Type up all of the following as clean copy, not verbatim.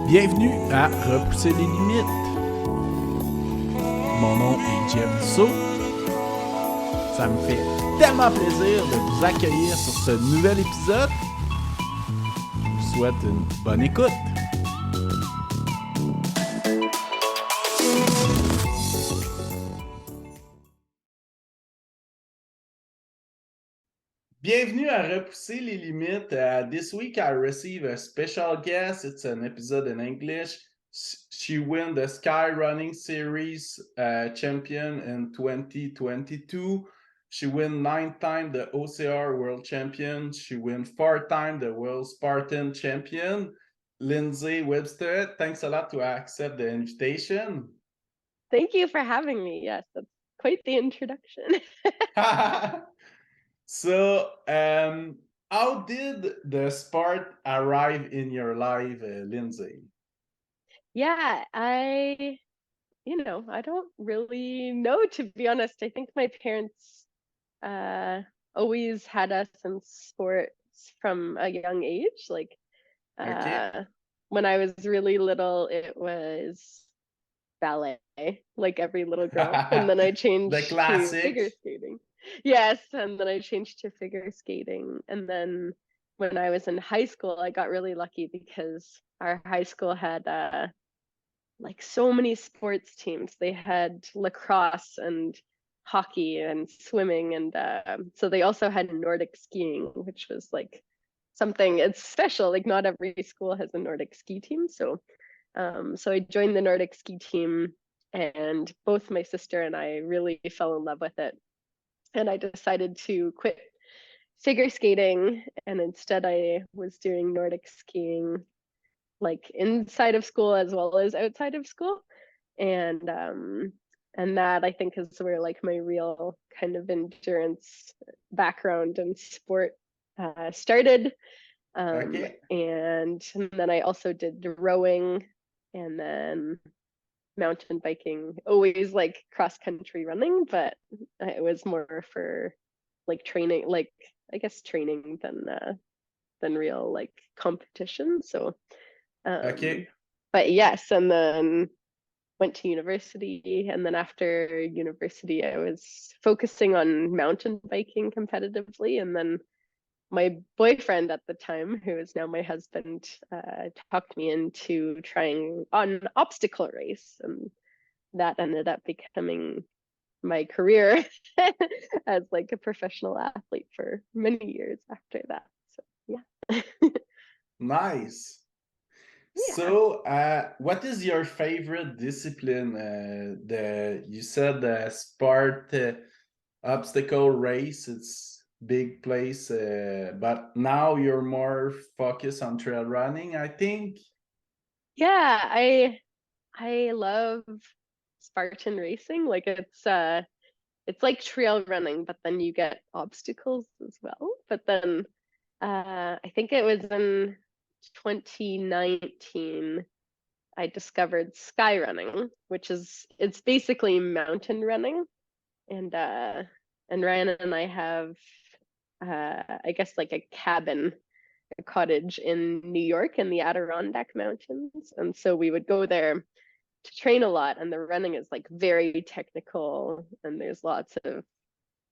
Bienvenue à Repousser les limites. Mon nom est Jeff Dussault. Ça me fait tellement plaisir de vous accueillir sur ce nouvel épisode. Je vous souhaite une bonne écoute. Bienvenue à Repousser les limites. This week I receive a special guest. It's an episode in English. She won the Sky Running Series champion in 2022. She won 9 times the OCR World Champion. She won 4 times the World Spartan Champion. Lindsay Webster, thanks a lot to accept the invitation. Thank you for having me. Yes, that's quite the introduction. So, how did the sport arrive in your life, Lindsay? Yeah, I don't really know, to be honest. I think my parents always had us in sports from a young age. Like Okay. when I was really little, it was ballet, like every little girl. And then I The changed to figure classic. skating. Yes, and then I changed to figure skating. And then when I was in high school, I got really lucky because our high school had like so many sports teams. They had lacrosse and hockey and swimming, and so they also had Nordic skiing, which was like something, it's special. Like not every school has a Nordic ski team. So I joined the Nordic ski team, and both my sister and I really fell in love with it. And I decided to quit figure skating, and instead I was doing Nordic skiing, like inside of school as well as outside of school. And that, I think, is where like my real kind of endurance background and sport started. Okay. And then I also did rowing, and then mountain biking, always like cross country running, but it was more for like training, like I guess training than real like competition. So Okay. but yes, and then went to university, and then after university I was focusing on mountain biking competitively. And then my boyfriend at the time, who is now my husband, talked me into trying on obstacle race, and that ended up becoming my career as like a professional athlete for many years after that. So yeah. Nice. Yeah. So, what is your favorite discipline? You said the sport obstacle race. It's big place, but now you're more focused on trail running, I think. Yeah, I love Spartan racing. Like it's like trail running, but then you get obstacles as well. But then I think it was in 2019 I discovered sky running, which is, it's basically mountain running. And Ryan and I have I guess like a cabin, a cottage in New York in the Adirondack Mountains. And so we would go there to train a lot, and the running is like very technical, and there's lots of,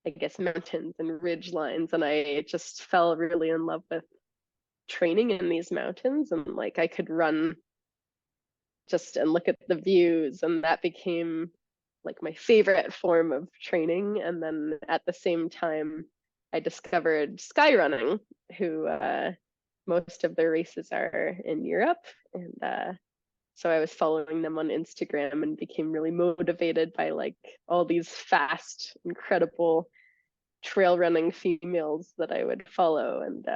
I guess, mountains and ridge lines. And I just fell really in love with training in these mountains, and like I could run just and look at the views, and that became like my favorite form of training. And then at the same time I discovered sky running, who most of their races are in Europe. And so I was following them on Instagram and became really motivated by like all these fast, incredible trail running females that I would follow. And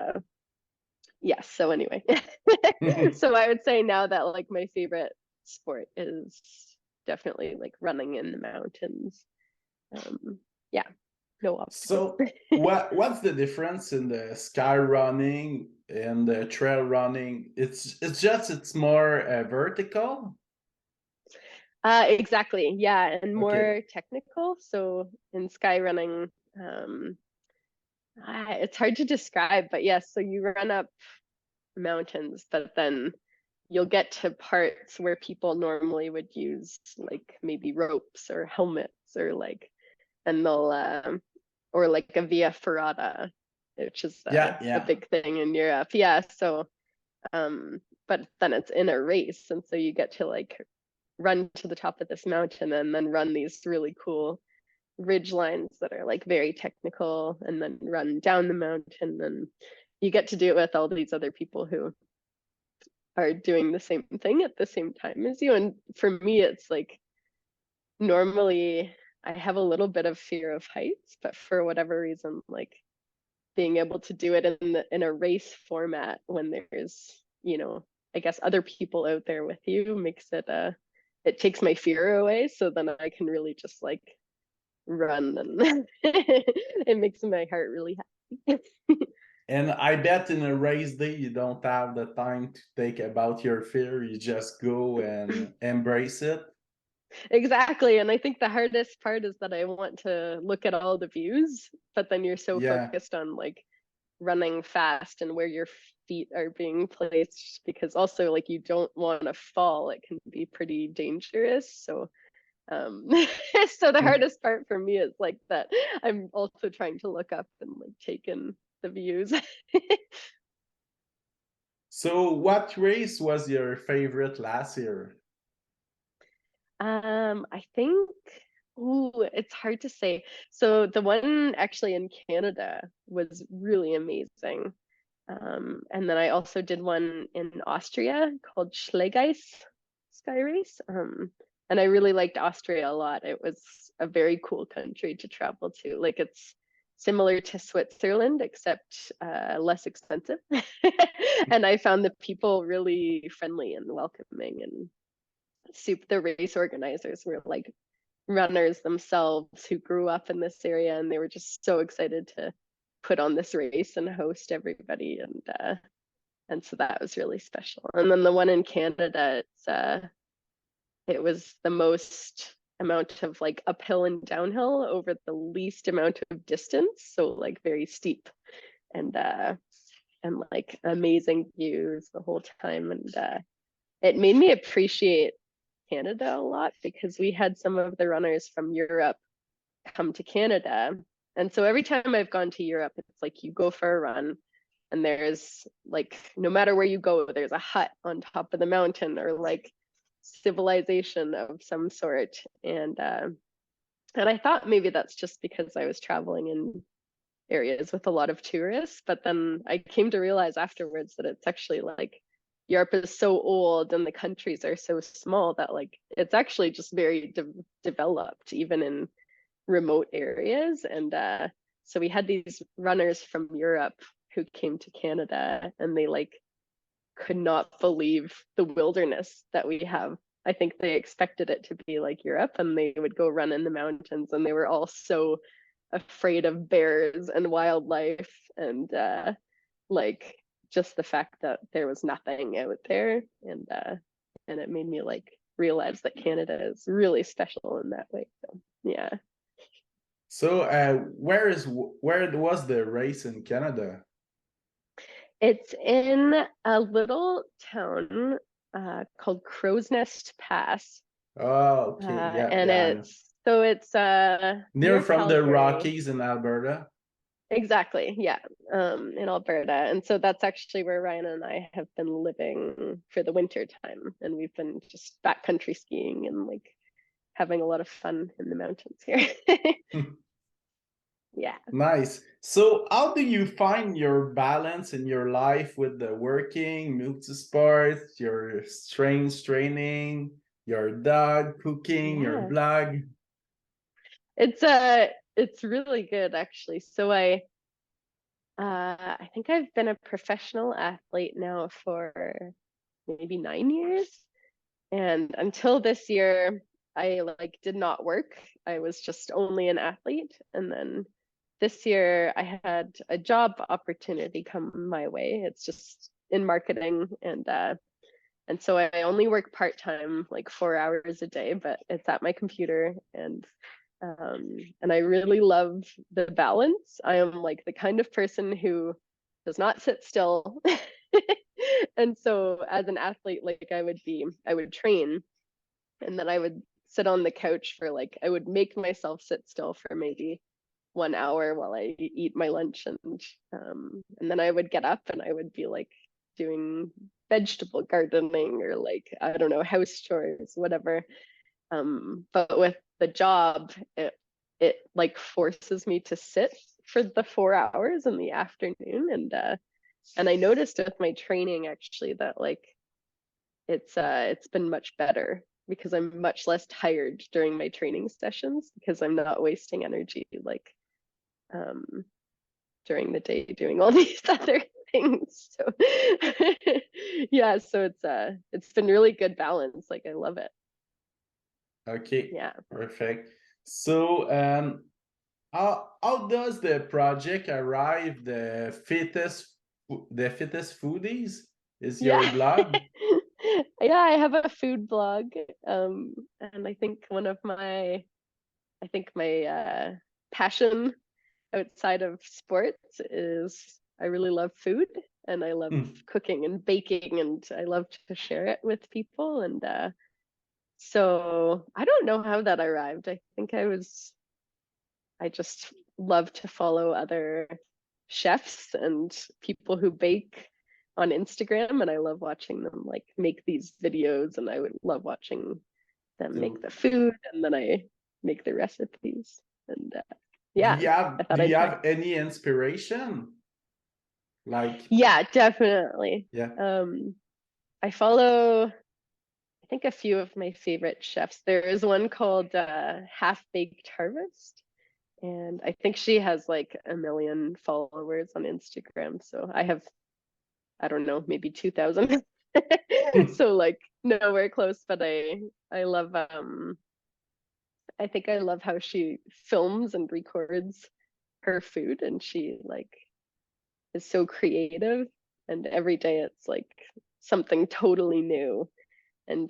yes, so anyway. So I would say now that like my favorite sport is definitely like running in the mountains. Yeah, no obstacles. So, what's the difference in the sky running and the trail running? It's more vertical. Exactly. Yeah, and Okay. more technical. So in sky running, it's hard to describe, but yes, so you run up mountains, but then you'll get to parts where people normally would use like maybe ropes or helmets or like, and they'll or like a via ferrata, which is a Yeah. big thing in Europe. Yeah, so but then it's in a race, and so you get to like run to the top of this mountain and then run these really cool ridge lines that are like very technical, and then run down the mountain, and you get to do it with all these other people who are doing the same thing at the same time as you. And for me, it's like normally I have a little bit of fear of heights, but for whatever reason, like being able to do it in a race format when there's, you know, I guess other people out there with you makes it it takes my fear away, so then I can really just like run, and it makes my heart really happy. And I bet in a race day, you don't have the time to think about your fear. You just go and embrace it. Exactly. And I think the hardest part is that I want to look at all the views, but then you're so Yeah. focused on like running fast and where your feet are being placed, because also like you don't want to fall. It can be pretty dangerous. So so the hardest part for me is like that I'm also trying to look up and like take in the views. So what race was your favorite last year? I think, ooh, it's hard to say. So the one actually in Canada was really amazing. And then I also did one in Austria called Schlegeis Sky Race. And I really liked Austria a lot. It was a very cool country to travel to. Like it's similar to Switzerland, except less expensive. And I found the people really friendly and welcoming, and the race organizers were like runners themselves who grew up in this area, and they were just so excited to put on this race and host everybody, and so that was really special. And then the one in Canada, it was the most amount of like uphill and downhill over the least amount of distance, so like very steep, and like amazing views the whole time. And it made me appreciate Canada a lot, because we had some of the runners from Europe come to Canada. And so every time I've gone to Europe, it's like you go for a run and there's like, no matter where you go, there's a hut on top of the mountain or like civilization of some sort. And I thought maybe that's just because I was traveling in areas with a lot of tourists, but then I came to realize afterwards that it's actually like Europe is so old and the countries are so small that like it's actually just very developed even in remote areas. And so we had these runners from Europe who came to Canada, and they like could not believe the wilderness that we have. I think they expected it to be like Europe, and they would go run in the mountains, and they were all so afraid of bears and wildlife, and like just the fact that there was nothing out there. And it made me like realize that Canada is really special in that way. So yeah. So where was the race in Canada? It's in a little town called Crow's Nest Pass. Oh, okay. Yeah, And yeah, I know. it's Near near from the Calgary. Rockies in Alberta. Exactly, yeah, in Alberta. And so that's actually where Ryan and I have been living for the winter time. And we've been just backcountry skiing and like having a lot of fun in the mountains here. Yeah. Nice. So how do you find your balance in your life with the working, multi-sport, your strength training, your dog, cooking, your Yeah. blog? It's really good actually. So I think I've been a professional athlete now for maybe 9 years. And until this year, I like did not work. I was just only an athlete. And then this year I had a job opportunity come my way. It's just in marketing, and so I only work part-time, like 4 hours a day, but it's at my computer. And I really love the balance. I am like the kind of person who does not sit still. And so as an athlete, like I would train, and then I would sit on the couch for like, I would make myself sit still for maybe 1 hour while I eat my lunch, and then I would get up and I would be like doing vegetable gardening or like, I don't know, house chores, whatever. But with the job, it like forces me to sit for the 4 hours in the afternoon, and I noticed with my training actually that like it's been much better because I'm much less tired during my training sessions because I'm not wasting energy like during the day doing all these other things. So yeah, so it's been really good balance. Like I love it. Okay, Yeah. perfect. So, how does the project arrive? The fittest foodies is your Yeah. blog. Yeah, I have a food blog. And I think my passion outside of sports is I really love food and I love cooking and baking and I love to share it with people. And so I don't know how that arrived. I think I just love to follow other chefs and people who bake on Instagram, and I love watching them like make these videos, and I would love watching them So, make the food, and then I make the recipes. And do yeah, you I have do thought you I'd try. have any inspiration? Like, Yeah, definitely. yeah. I follow, I think, a few of my favorite chefs. There is one called Half Baked Harvest, and I think she has like 1 million followers on Instagram. So I have, I don't know, maybe 2,000. So like nowhere close, but I love I think I love how she films and records her food, and she like is so creative, and every day it's like something totally new, and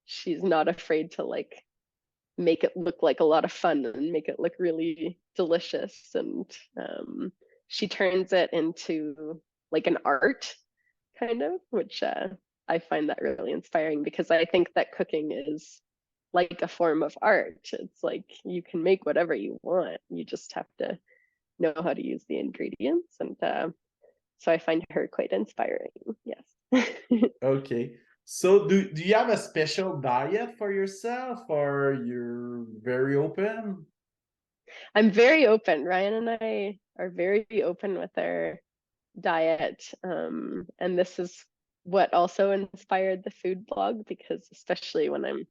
she's not afraid to like make it look like a lot of fun and make it look really delicious, and she turns it into like an art kind of, which I find that really inspiring because I think that cooking is like a form of art. It's like you can make whatever you want, you just have to know how to use the ingredients, and so I find her quite inspiring. Yes. Okay. So, do you have a special diet for yourself, or you're very open? I'm very open. Ryan and I are very open with our diet. And this is what also inspired the food blog, because especially when I'm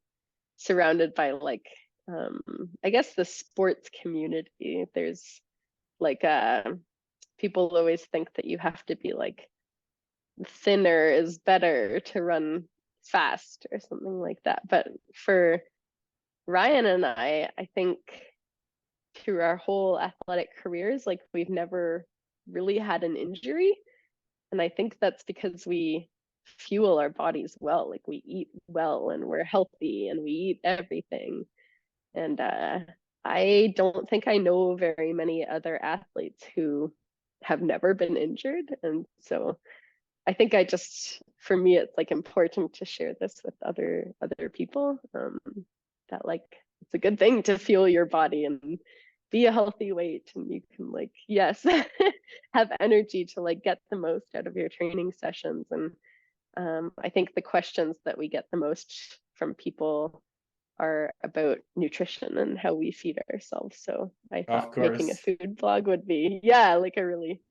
surrounded by like, I guess the sports community, there's like, people always think that you have to be like thinner is better to run fast or something like that. But for Ryan and I think through our whole athletic careers, like we've never really had an injury. And I think that's because we fuel our bodies well. Like we eat well and we're healthy and we eat everything. And I don't think I know very many other athletes who have never been injured. And so I think for me, it's like important to share this with other people. That like it's a good thing to fuel your body and be a healthy weight, and you can like, yes, have energy to like get the most out of your training sessions. And I think the questions that we get the most from people are about nutrition and how we feed ourselves. So I thought Of making a course. food blog would be, yeah, like a really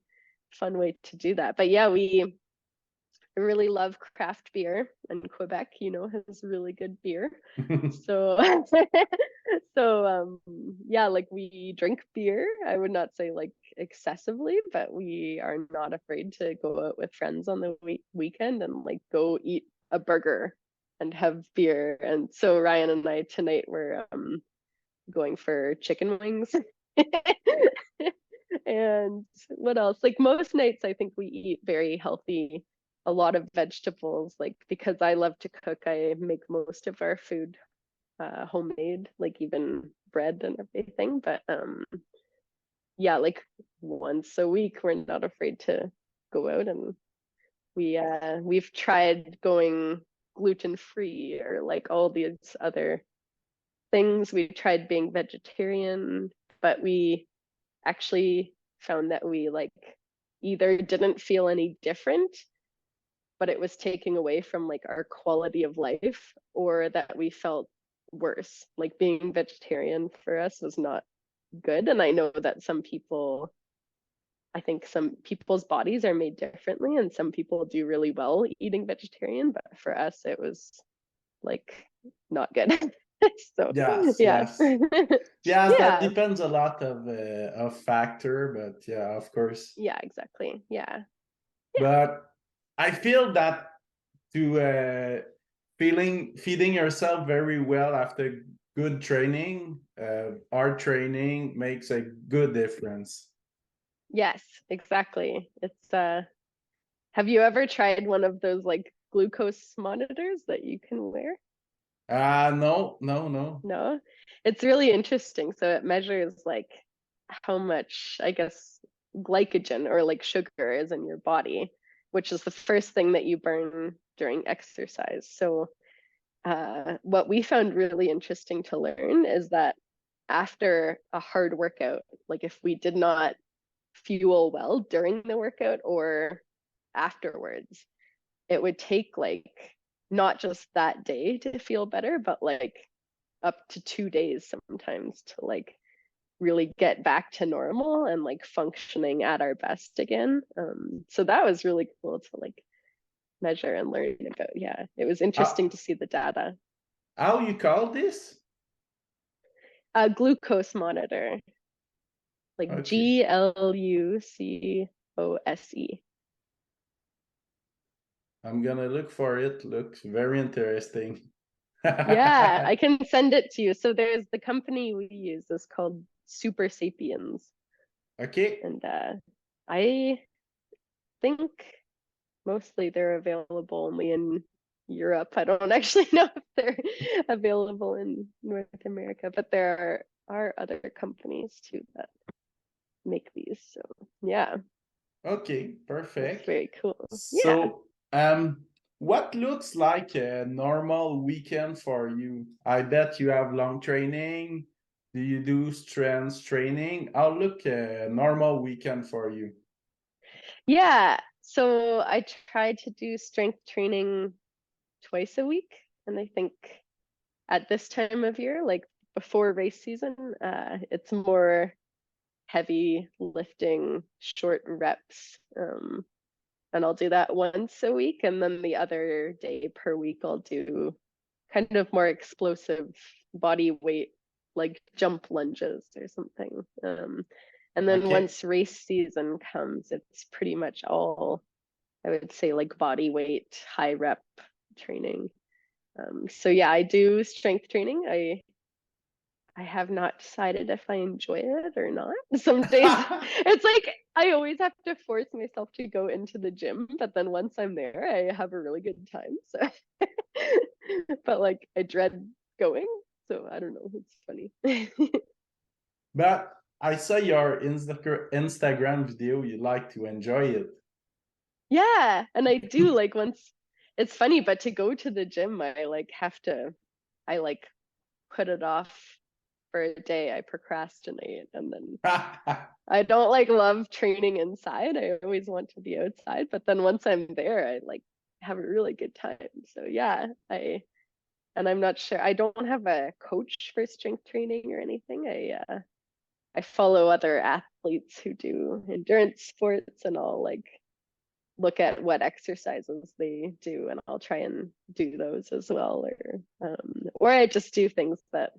fun way to do that. But yeah, I really love craft beer, and Quebec, has really good beer. So, so yeah, like we drink beer. I would not say like excessively, but we are not afraid to go out with friends on the weekend and like go eat a burger and have beer. And so Ryan and I tonight were going for chicken wings. And what else? Like most nights, I think we eat very healthy, a lot of vegetables. Like because I love to cook, I make most of our food homemade, like even bread and everything. But yeah, like once a week, we're not afraid to go out and we've tried going gluten-free or like all these other things. We tried being vegetarian, but we actually found that we like either didn't feel any different, but it was taking away from like our quality of life, or that we felt worse. Like being vegetarian for us was not good. And I know that I think some people's bodies are made differently, and some people do really well eating vegetarian, but for us, it was like not good. So Yes, yeah. yes. Yes, that Yeah. depends a lot of factor, but yeah, of course. Yeah, exactly. Yeah. But I feel that to feeding yourself very well after good training, hard training makes a good difference. Yes, exactly. It's have you ever tried one of those like glucose monitors that you can wear? No, no, no. No? It's really interesting. So it measures like how much, I guess, glycogen or like sugar is in your body, which is the first thing that you burn during exercise. So what we found really interesting to learn is that after a hard workout, like if we did not fuel well during the workout or afterwards, it would take like not just that day to feel better, but like up to 2 days sometimes to like really get back to normal and like functioning at our best again. So that was really cool to like measure and learn about. Yeah, it was interesting How, to see the data. how you call this? A glucose monitor, like Okay. GLUCOSE. I'm gonna look for it. Looks very interesting. Yeah, I can send it to you. So there's the company we use is called Super Sapiens. Okay. And I think mostly they're available only in Europe. I don't actually know if they're available in North America, but there are other companies too that make these. So yeah, Okay, it's perfect. very cool. Yeah. So, what looks like a normal weekend for you? I bet you have long training. Do you do strength training? How look a normal weekend for you? Yeah. So I try to do strength training twice a week. And I think at this time of year, like before race season, it's more heavy lifting, short reps. And I'll do that once a week. And then the other day per week, I'll do kind of more explosive body weight, like jump lunges or something. And then Okay. once race season comes, it's pretty much all, I would say, like body weight, high rep training. So yeah, I do strength training. I have not decided if I enjoy it or not. Some days it's like I always have to force myself to go into the gym, but then once I'm there, I have a really good time. So, but like I dread going. So I don't know. It's funny. But I saw your Instagram video. You like to enjoy it. Yeah, and I do like once it's funny, but to go to the gym, I like have to, I like put it off for a day. I procrastinate and then I don't like love training inside. I always want to be outside, but then once I'm there, I like have a really good time. So yeah, and I'm not sure. I don't have a coach for strength training or anything. I follow other athletes who do endurance sports, and I'll like look at what exercises they do, and I'll try and do those as well, or I just do things that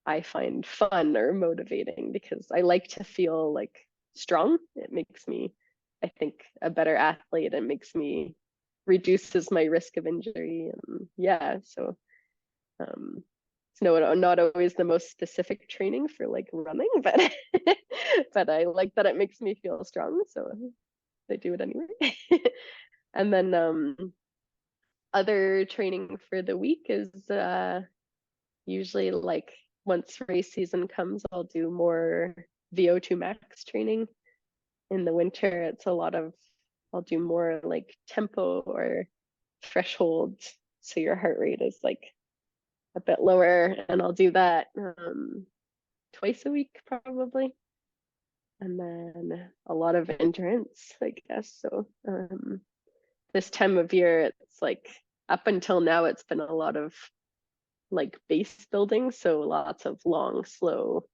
I find fun or motivating because I like to feel like strong. It makes me, I think, a better athlete. It makes me reduces my risk of injury. And yeah, so it's not always the most specific training for like running, but but I like that it makes me feel strong. So I do it anyway. And then other training for the week is usually like once race season comes, I'll do more VO2 max training. In the winter, it's a lot of I'll do more like tempo or threshold, so your heart rate is like a bit lower, and I'll do that twice a week probably. And then a lot of endurance, I guess. So this time of year, it's like up until now, it's been a lot of like base building. So lots of long, slow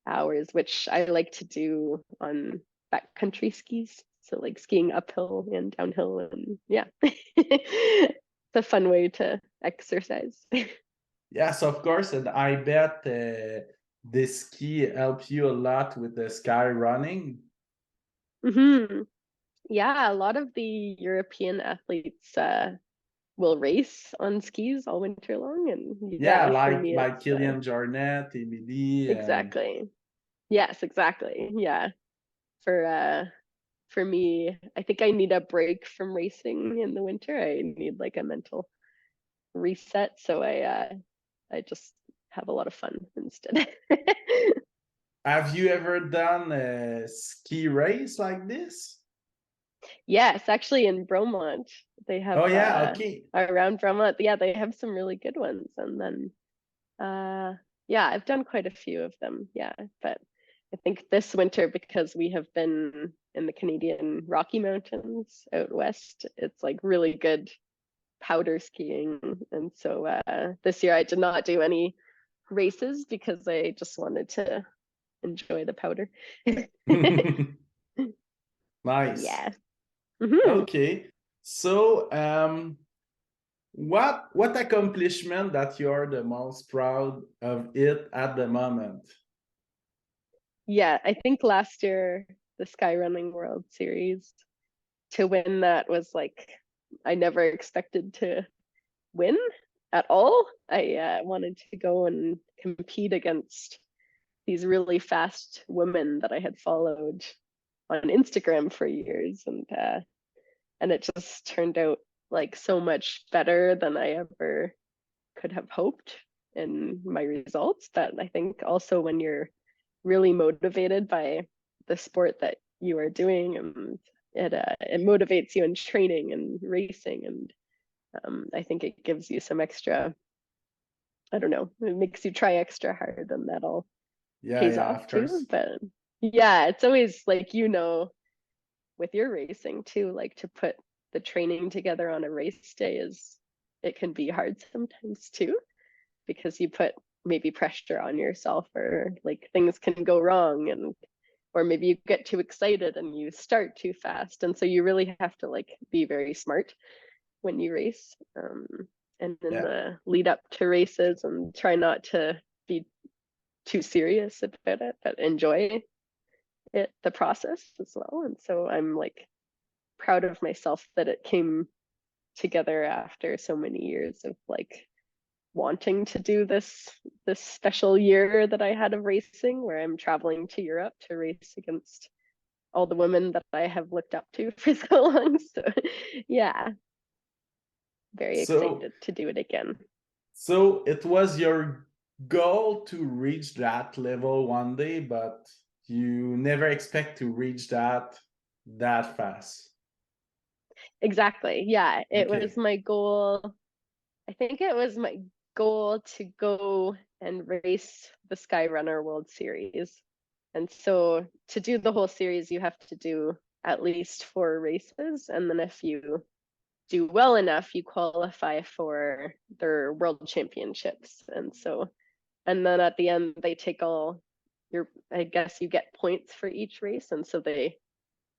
hours, which I like to do on backcountry skis. So like skiing uphill and downhill, and yeah, it's a fun way to exercise. Yes, of course, and I bet the ski help you a lot with the sky running. Hmm. Yeah, a lot of the European athletes will race on skis all winter long, and Yeah, yeah, for me like it's Kilian Jornet, Emily, and exactly. Yes, exactly. Yeah. For me, I think I need a break from racing in the winter. I need like a mental reset, so I just have a lot of fun instead. have you ever done a ski race like this? Yes, actually in Bromont, they Oh have yeah, okay. around Bromont, yeah, they have some really good ones. And then yeah, I've done quite a few of them. Yeah, but I think this winter, because we have been in the Canadian Rocky Mountains out west, it's like really good powder skiing. And so this year I did not do any races because I just wanted to enjoy the powder. Nice. Yeah. Hmm. Okay. So, what accomplishment that you're the most proud of it at the moment? Yeah, I think last year the Skyrunning World Series, to win that was like I never expected to win at all. I wanted to go and compete against these really fast women that I had followed on Instagram for years, and it just turned out like so much better than I ever could have hoped in my results. But I think also when you're really motivated by the sport that you are doing, and it motivates you in training and racing, and I think it gives you some extra, I don't know, it makes you try extra hard, and that all Yeah, pays yeah, off of too. course. But yeah, it's always like, with your racing too, like to put the training together on a race day it can be hard sometimes too, because you put maybe pressure on yourself, or like things can go wrong, and or maybe you get too excited and you start too fast, and so you really have to like be very smart when you race, and in Yeah. the lead up to races, and try not to be too serious about it, but enjoy the process as well. And so I'm like proud of myself that it came together after so many years of like wanting to do this special year that I had of racing, where I'm traveling to Europe to race against all the women that I have looked up to for so long. So yeah, very So, excited to do it again. so it was your goal to reach that level one day, but you never expect to reach that fast. Exactly. Yeah, it was Okay. my goal. I think it was my goal to go and race the Skyrunner World Series. And so to do the whole series, you have to do at least 4 races. And then if you do well enough, you qualify for their world championships. And so, and then at the end, they take all I guess you get points for each race. And so they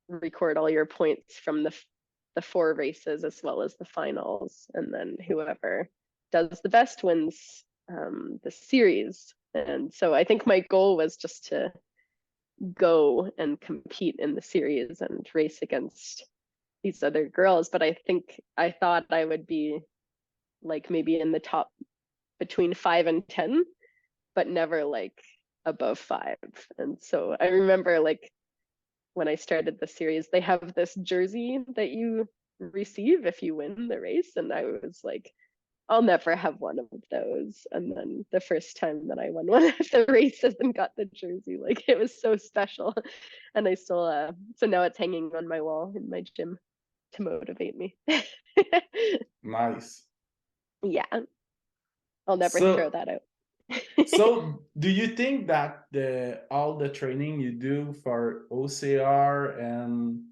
record all your points from the 4 races as well as the finals, and then whoever does the best wins the series. And so I think my goal was just to go and compete in the series and race against these other girls. But I think I thought I would be like maybe in the top between 5 and 10, but never like above 5. And so I remember like when I started the series, they have this jersey that you receive if you win the race. And I was like, I'll never have one of those. And then the first time that I won one of the races and got the jersey, like it was so special. And I still, so now it's hanging on my wall in my gym. to motivate me. Nice. Yeah, I'll never throw So, that out. so do you think that the all the training you do for OCR and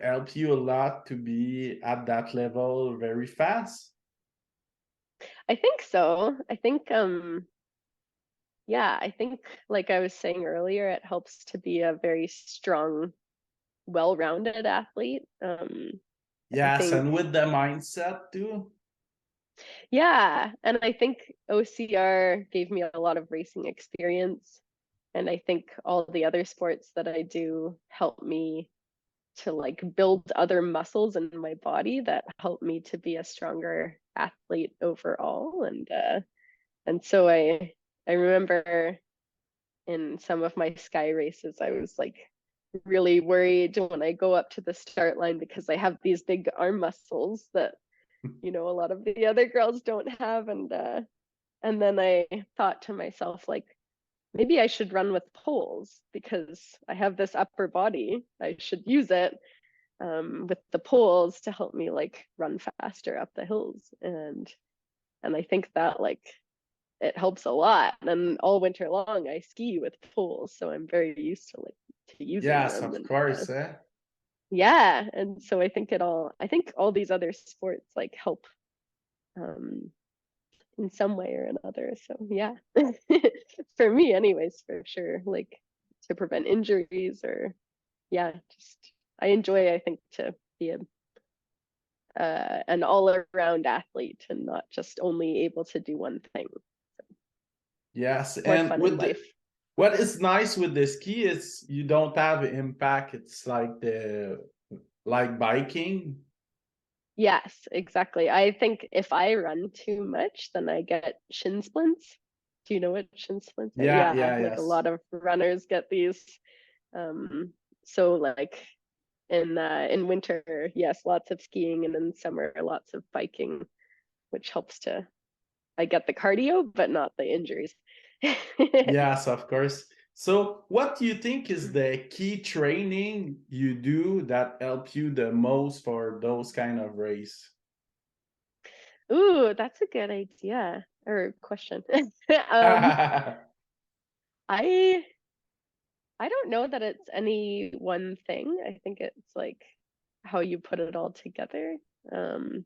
help you a lot to be at that level very fast? I think so. I think yeah, I think like I was saying earlier, it helps to be a very strong, well-rounded athlete. I Yes, think and with the mindset too. yeah, and I think OCR gave me a lot of racing experience, and I think all the other sports that I do help me to like build other muscles in my body that help me to be a stronger athlete overall. And so I remember in some of my sky races, I was like really worried when I go up to the start line because I have these big arm muscles that, you know, a lot of the other girls don't have. And then I thought to myself, like, maybe I should run with poles because I have this upper body. I should use it with the poles to help me like run faster up the hills. And I think that like it helps a lot. And all winter long I ski with poles, so I'm very used to like to using Yes, them. of And course. yeah, and so I think all these other sports like help um in some way or another. So yeah. For me anyways, for sure, like to prevent injuries or yeah, just I enjoy, I think, to be an all-around athlete and not just only able to do one thing. Yes, More and fun in with the life. what is nice with the ski is you don't have impact. It's like the like biking. Yes, exactly. I think if I run too much, then I get shin splints. Do you know what shin splints are? Yeah, Yeah, yeah, like a yes. lot of runners get these. So like in winter, yes, lots of skiing, and in summer, lots of biking, which helps to I get the cardio, but not the injuries. Yes, of course. So, what do you think is the key training you do that help you the most for those kind of race? Ooh, that's a good idea or question. um, I I don't know that it's any one thing. I think it's like how you put it all together. Um,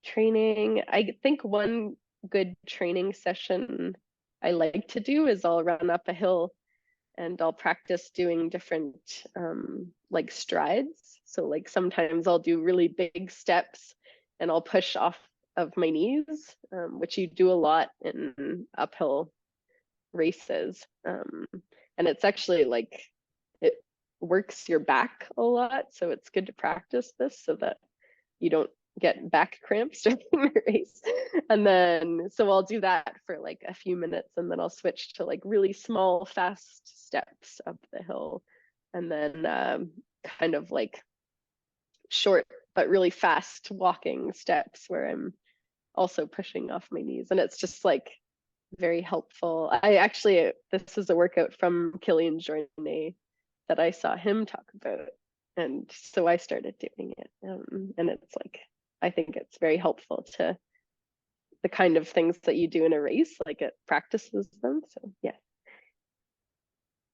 Training. I think one good training session I like to do is I'll run up a hill and I'll practice doing different like strides. So like sometimes I'll do really big steps and I'll push off of my knees, which you do a lot in uphill races. And it's actually like it works your back a lot. So it's good to practice this so that you don't get back cramps during the race. And then, so I'll do that for like a few minutes and then I'll switch to like really small, fast steps up the hill. And then kind of like short, but really fast walking steps where I'm also pushing off my knees. And it's just like very helpful. I actually, this is a workout from Killian Jornet that I saw him talk about. And so I started doing it. And it's like, I think it's very helpful to the kind of things that you do in a race, like it practices them. So yeah.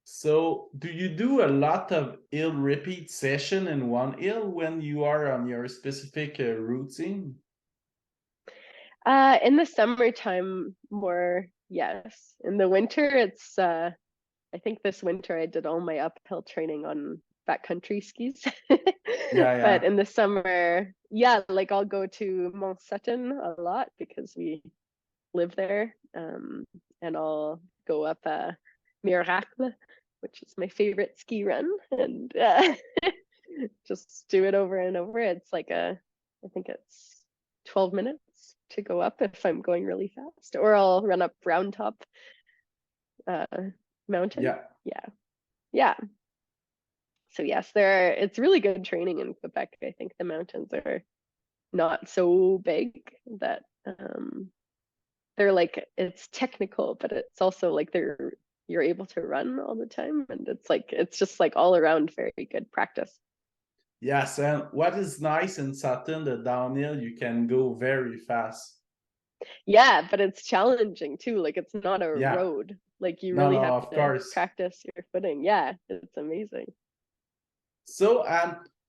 So, do you do a lot of hill repeat session in one hill when you are on your specific routine? In the summertime, more, yes. In the winter, it's I think this winter I did all my uphill training on backcountry skis. Yeah, But yeah. in the summer, yeah, like I'll go to Mont Sutton a lot because we live there. And I'll go up Miracle, which is my favorite ski run, and just do it over and over. It's like I think it's 12 minutes to go up if I'm going really fast, or I'll run up Round Top uh, Mountain. Yeah. Yeah, yeah. So yes, it's really good training in Quebec. I think the mountains are not so big that they're like it's technical, but it's also like you're able to run all the time, and it's like it's just like all around very good practice. Yes, and what is nice in Sutton, the downhill, you can go very fast. Yeah, but it's challenging too. Like it's not a Yeah, road. Like you no, really no, have of to course. practice your footing. Yeah, it's amazing. So,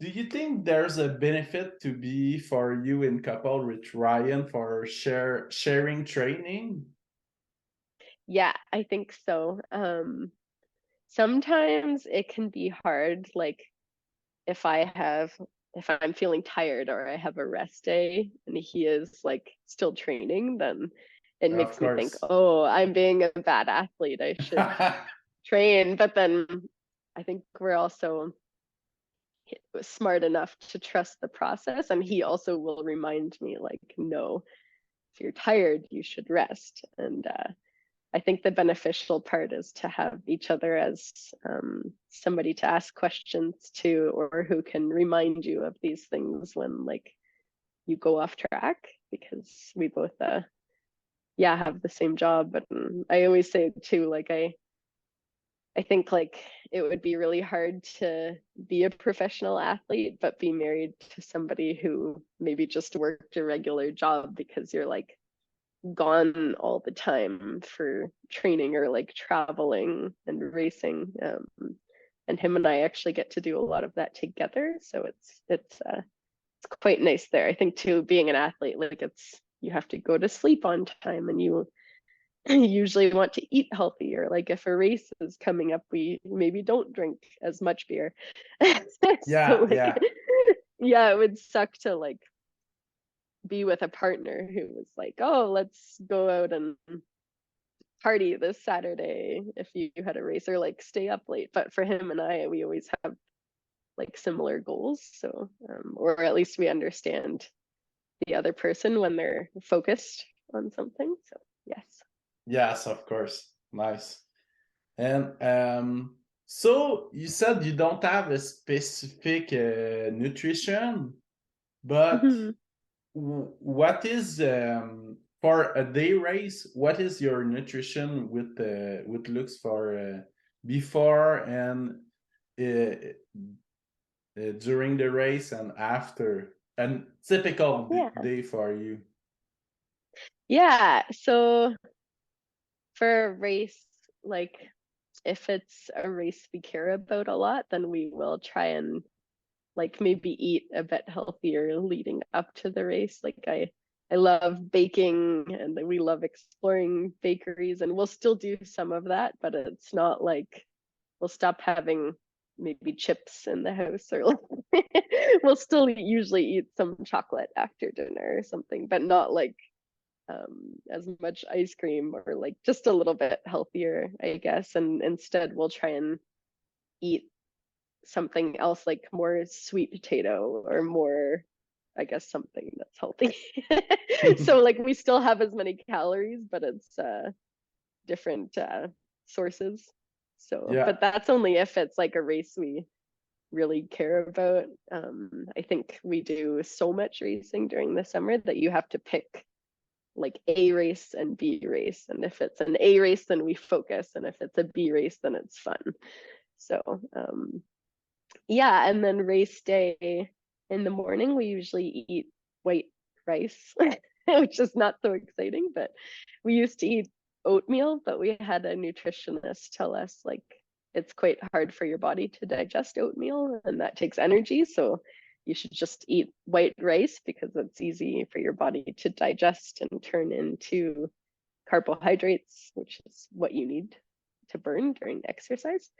do you think there's a benefit to be for you in couple with Ryan for sharing training? Yeah, I think so. Sometimes it can be hard, like if if I'm feeling tired or I have a rest day and he is like still training, then it Of makes me think, course. oh, I'm being a bad athlete. I should train. But then I think we're also smart enough to trust the process. And he also will remind me, like, no, if you're tired, you should rest. And I think the beneficial part is to have each other as somebody to ask questions to, or who can remind you of these things when like you go off track, because we both yeah, have the same job. But I always say too, like I think like it would be really hard to be a professional athlete but be married to somebody who maybe just worked a regular job, because you're like gone all the time for training or like traveling and racing. And him and I actually get to do a lot of that together, so it's quite nice there. I think too, being an athlete, like it's you have to go to sleep on time, and you usually want to eat healthy, or like if a race is coming up, we maybe don't drink as much beer. So Yeah, like yeah. yeah, it would suck to like be with a partner who was like, oh, let's go out and party this Saturday if you had a race, or like stay up late. But for him and I, we always have like similar goals. So, or at least we understand the other person when they're focused on something. So, yes. Yes, of course. Nice. And so you said you don't have a specific nutrition, but Mhm. what is for a day race? What is your nutrition with looks for before and uh, during the race and after? And typical Yeah. day for you. Yeah. So for a race, like if it's a race we care about a lot, then we will try and like maybe eat a bit healthier leading up to the race. Like I love baking, and we love exploring bakeries, and we'll still do some of that, but it's not like we'll stop having maybe chips in the house, or like we'll still usually eat some chocolate after dinner or something, but not like as much ice cream, or like just a little bit healthier, I guess. And instead we'll try and eat something else, like more sweet potato, or more, I guess, something that's healthy. So like we still have as many calories, but it's different sources. So, Yeah. but that's only if it's like a race we really care about. I think we do so much racing during the summer that you have to pick like A race and B race. And if it's an A race, then we focus. And if it's a B race, then it's fun. So yeah, and then race day in the morning, we usually eat white rice, which is not so exciting, but we used to eat oatmeal, but we had a nutritionist tell us like it's quite hard for your body to digest oatmeal, and that takes energy. So you should just eat white rice because it's easy for your body to digest and turn into carbohydrates, which is what you need to burn during exercise.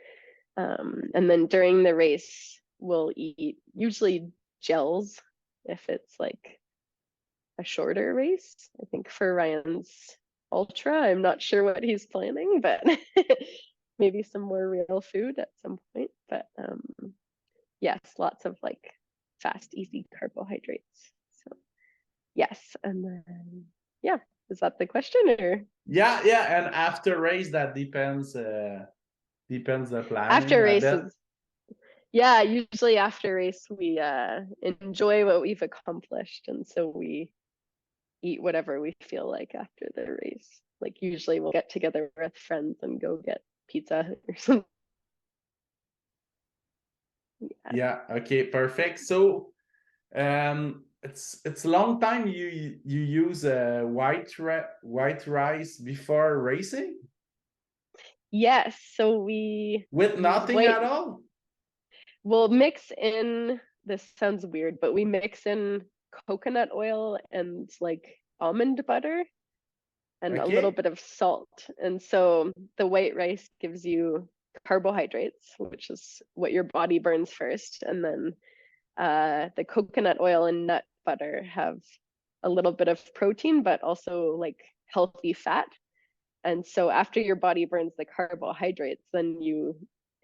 And then during the race, we'll eat usually gels if it's like a shorter race. I think for Ryan's ultra, I'm not sure what he's planning, but maybe some more real food at some point. But yes, lots of like fast, easy carbohydrates. So yes, and then yeah, is that the question? Or Yeah, yeah, and after race that depends the after planning, I bet. races? Yeah, usually after race we enjoy what we've accomplished, and so we eat whatever we feel like after the race. Like usually we'll get together with friends and go get pizza or something. Yeah. Okay. Perfect. So, it's a long time you use white rice before racing Yes, so we with use nothing white. at all. We'll mix in, this sounds weird, but we mix in coconut oil and like almond butter and a little Okay. bit of salt. And so the white rice gives you carbohydrates, which is what your body burns first. And then the coconut oil and nut butter have a little bit of protein, but also like healthy fat. And so after your body burns the carbohydrates, then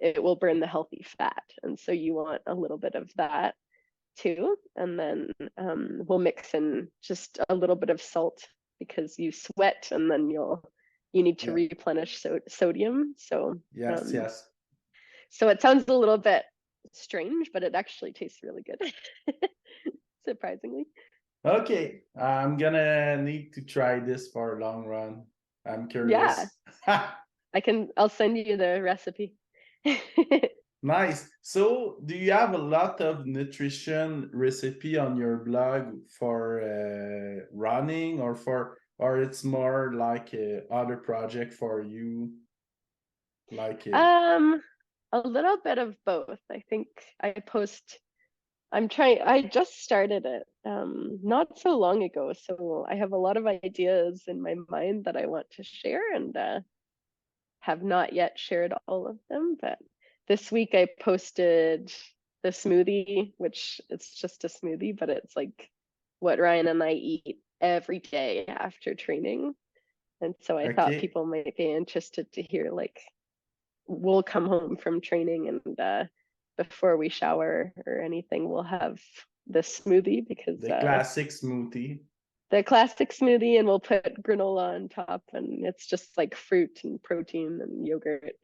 it will burn the healthy fat. And so you want a little bit of that too. And then we'll mix in just a little bit of salt because you sweat and then you need to Yeah. replenish sodium. So Yes. Yes. so it sounds a little bit strange, but it actually tastes really good. Surprisingly. Okay. I'm gonna need to try this for a long run. I'm Yeah, curious. I'll send you the recipe. Nice. So, do you have a lot of nutrition recipe on your blog for running, or it's more like a other project for you, like um, a little bit of both. I think I just started it not so long ago, so I have a lot of ideas in my mind that I want to share and have not yet shared all of them, but this week I posted the smoothie, which it's just a smoothie, but it's like what Ryan and I eat every day after training. And so I thought okay, people might be interested to hear, like, we'll come home from training and before we shower or anything, we'll have this smoothie because the classic smoothie. the classic smoothie, and we'll put granola on top, and it's just like fruit and protein and yogurt.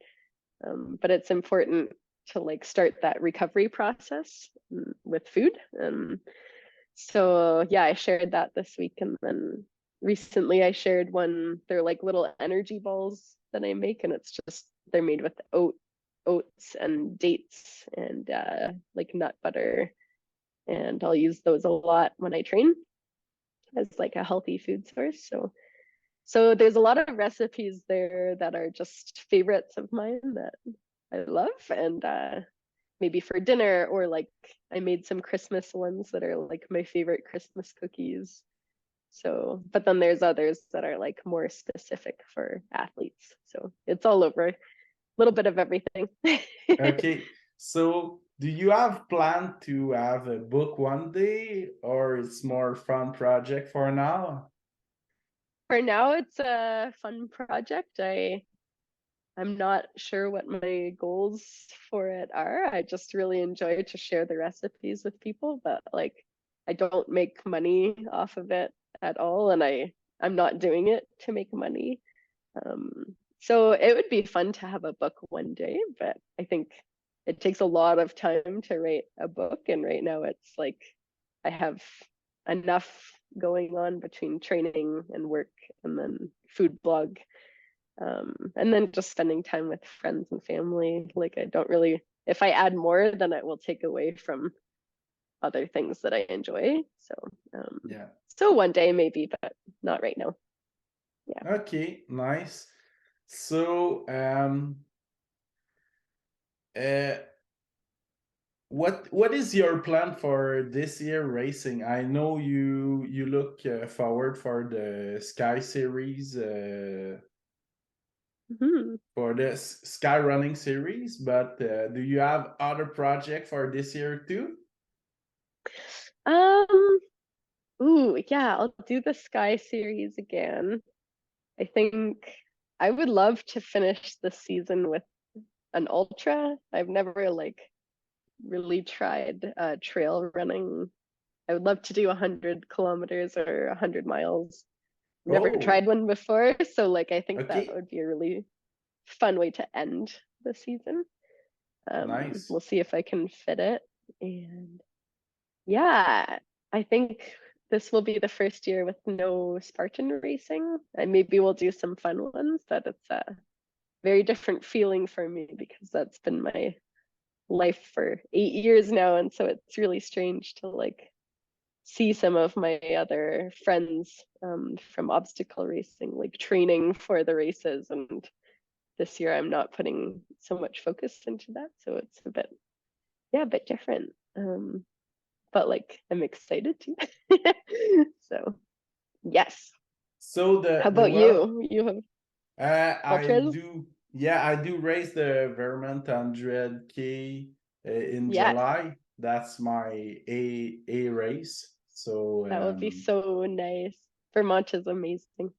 But it's important to like start that recovery process with food. So yeah, I shared that this week, and then recently I shared one. They're like little energy balls that I make, and it's just they're made with oats and dates and like nut butter, and I'll use those a lot when I train as like a healthy food source. So there's a lot of recipes there that are just favorites of mine that I love, and maybe for dinner, or like I made some Christmas ones that are like my favorite Christmas cookies. So, but then there's others that are like more specific for athletes. So it's all over, a little bit of everything. Okay, so do you have plan to have a book one day, or it's more fun project for now? For now, it's a fun project. I'm not sure what my goals for it are. I just really enjoy to share the recipes with people, but like I don't make money off of it at all, and I'm not doing it to make money. So it would be fun to have a book one day, but I think it takes a lot of time to write a book, and right now it's like I have enough going on between training and work and then food blog, and then just spending time with friends and family. Like I don't really, if I add more, then it will take away from other things that I enjoy. Yeah. So one day maybe, but not right now. Yeah. Okay, nice. So, uh, what is your plan for this year racing? I know you look forward for the Sky series, Mhm. for the Sky running series, but do you have other project for this year too? Um, ooh, yeah, I'll do the Sky series again. I think I would love to finish the season with an ultra. I've never like really tried trail running. I would love to do 100 kilometers or 100 miles. Never Oh, tried one before, so like I think that okay, would be a really fun way to end the season. nice. We'll see if I can fit it. And yeah, I think this will be the first year with no Spartan racing. And maybe we'll do some fun ones, but it's a very different feeling for me because that's been my life for 8 years now, and so it's really strange to like see some of my other friends from obstacle racing like training for the races, and this year I'm not putting so much focus into that, so it's a bit different, but like I'm excited to. So yes. So How the about well, you have I ultras? do, yeah, I do race the Vermont 100K in Yes, July. That's my A race. So that would be so nice. Vermont is amazing,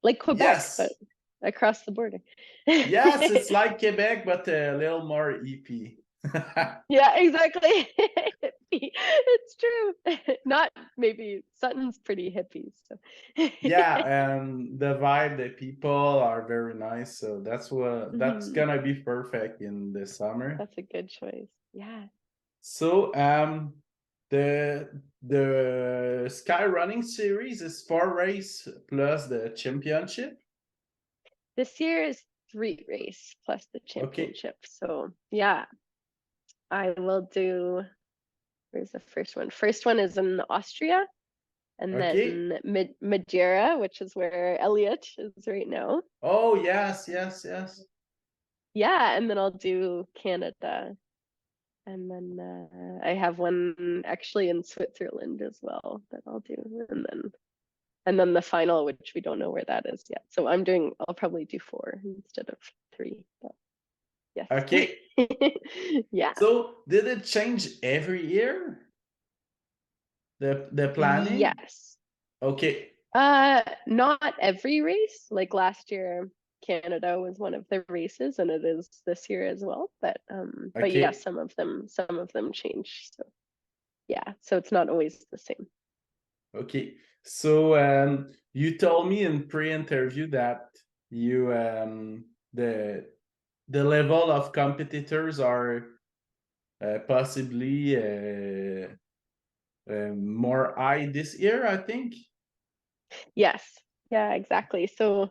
like Quebec, but yes, across the border. yes, it's like Quebec, but a little more EP. Yeah, exactly. It's true. Not maybe Sutton's pretty hippie, so Yeah, and the vibe, the people are very nice. So that's Mhm. gonna be perfect in the summer. That's a good choice. Yeah. So the Sky Running series is 4 race plus the championship. This year is 3 race plus the Okay, championship. So yeah, I will do, where's the first one? First one is in Austria, and okay. then Madeira, which is where Elliot is right now. Oh yes, yes, yes. Yeah, and then I'll do Canada. And then I have one actually in Switzerland as well that I'll do. And then the final, which we don't know where that is yet. So I'll probably do 4 instead of 3. But yes. Okay. Yeah. So did it change every year? The planning? Yes. Okay. Not every race. Like last year, Canada was one of the races, and it is this year as well. But yeah, Okay. some of them change. So yeah, so it's not always the same. Okay. So you told me in pre-interview that you the level of competitors are possibly more high this year, I think. Yes. Yeah, exactly. So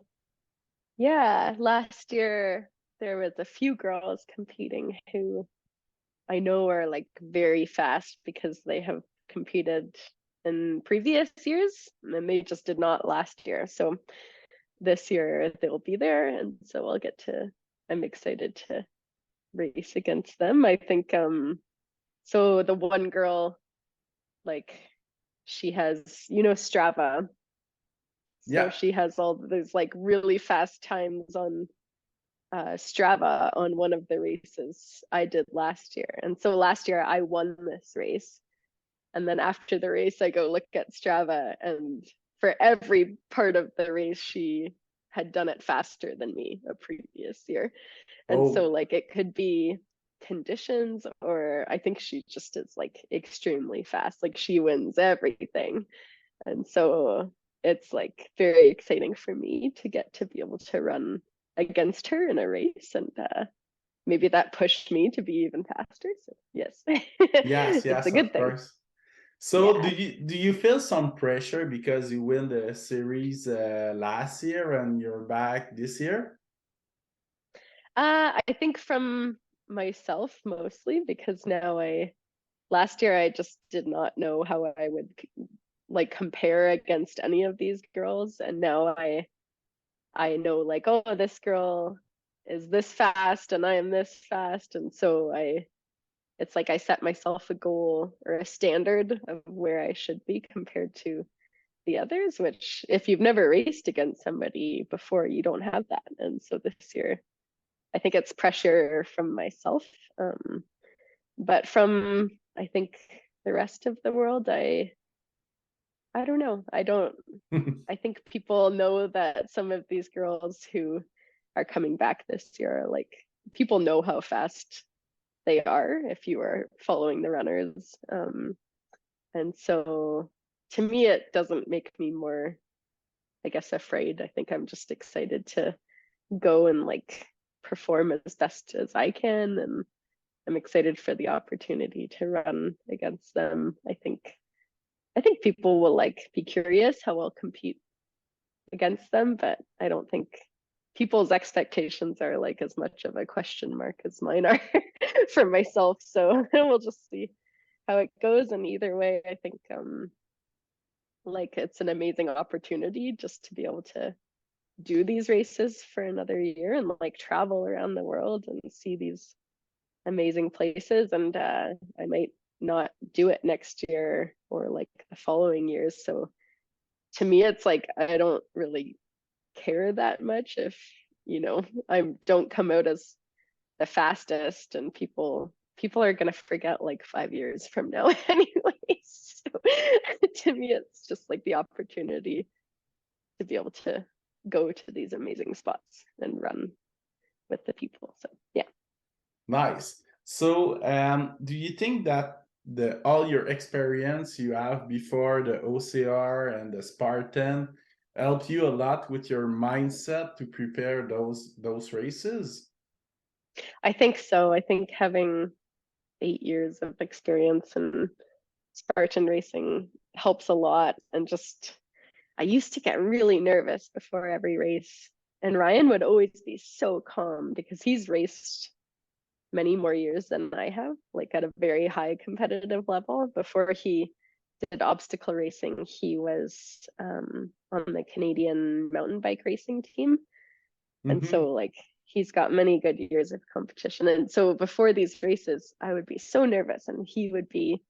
yeah, last year there was a few girls competing who I know are like very fast because they have competed in previous years and they just did not last year. So this year they'll be there, and so I'm excited to race against them. I think so the one girl, like, she has, Strava. So Yeah. she has all those like really fast times on Strava on one of the races I did last year. And so last year I won this race. And then after the race, I go look at Strava, and for every part of the race, she had done it faster than me a previous year. And so, Oh. like, it could be conditions, or I think she just is like extremely fast. Like, she wins everything. And so it's like very exciting for me to get to be able to run against her in a race, and maybe that pushed me to be even faster. So yes, Yes, it's a yes, good of thing. course. So Yeah. do you feel some pressure because you win the series last year and you're back this year? I think from myself mostly, because now last year I just did not know how I would like compare against any of these girls, and now I know, like, oh, this girl is this fast and I am this fast, and so it's like I set myself a goal or a standard of where I should be compared to the others, which if you've never raced against somebody before, you don't have that. And so this year I think it's pressure from myself, but from, I think, the rest of the world, I don't know. I think people know that some of these girls who are coming back this year, like, people know how fast they are if you are following the runners. And so to me, it doesn't make me more, I guess, afraid. I think I'm just excited to go and like perform as best as I can. And I'm excited for the opportunity to run against them. I think people will like be curious how I'll compete against them, but I don't think people's expectations are like as much of a question mark as mine are for myself. So we'll just see how it goes. And either way, I think like it's an amazing opportunity just to be able to do these races for another year and like travel around the world and see these amazing places. And I might not do it next year or like the following years. So to me, it's like I don't really care that much if, you know, I don't come out as the fastest, and people are going to forget like 5 years from now anyway. So to me, it's just like the opportunity to be able to go to these amazing spots and run with the people. So yeah. Nice. So do you think that all your experience you have before the OCR and the Spartan helped you a lot with your mindset to prepare those races? I think so. I think having 8 years of experience in Spartan racing helps a lot. And just, I used to get really nervous before every race. And Ryan would always be so calm because he's raced many more years than I have, like at a very high competitive level. Before he did obstacle racing, he was on the Canadian mountain bike racing team. And so like he's got many good years of competition. And so before these races, I would be so nervous and he would be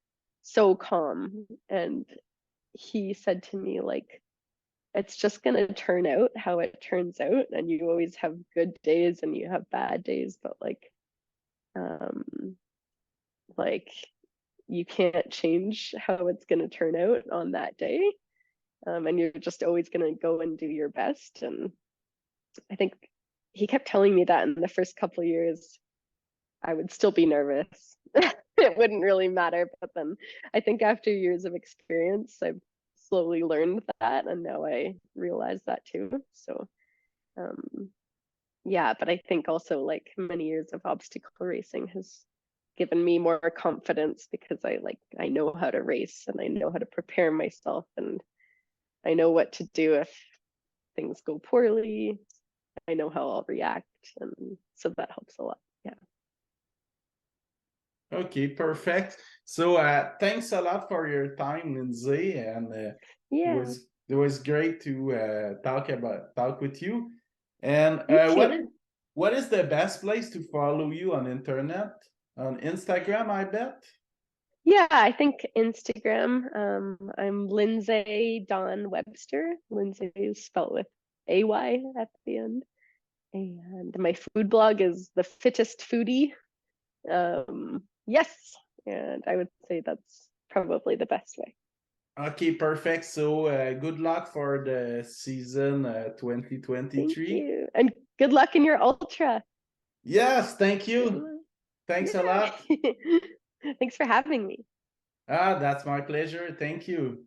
so calm. And he said to me, like, it's just going to turn out how it turns out. And you always have good days and you have bad days, but like you can't change how it's going to turn out on that day. And you're just always going to go and do your best. And I think he kept telling me that in the first couple of years, I would still be nervous. It wouldn't really matter. But then I think after years of experience, I've slowly learned that. And now I realize that too. So yeah, but I think also like many years of obstacle racing has given me more confidence because I know how to race and I know how to prepare myself and I know what to do if things go poorly. I know how I'll react, and so that helps a lot. Yeah. Okay, perfect. So thanks a lot for your time, Lindsay, and Yeah. it was great to talk with you. And You too. what is the best place to follow you on internet? On Instagram, I bet. Yeah, I think Instagram. I'm Lindsay Dawn Webster. Lindsay is spelled with AY at the end. And my food blog is The Fittest Foodie. Yes, and I would say that's probably the best way. Okay, perfect. So good luck for the season Thank 2023. you. And good luck in your ultra. Yes, thank you. Thanks a Yeah. lot. Thanks for having me. Ah, that's my pleasure. Thank you.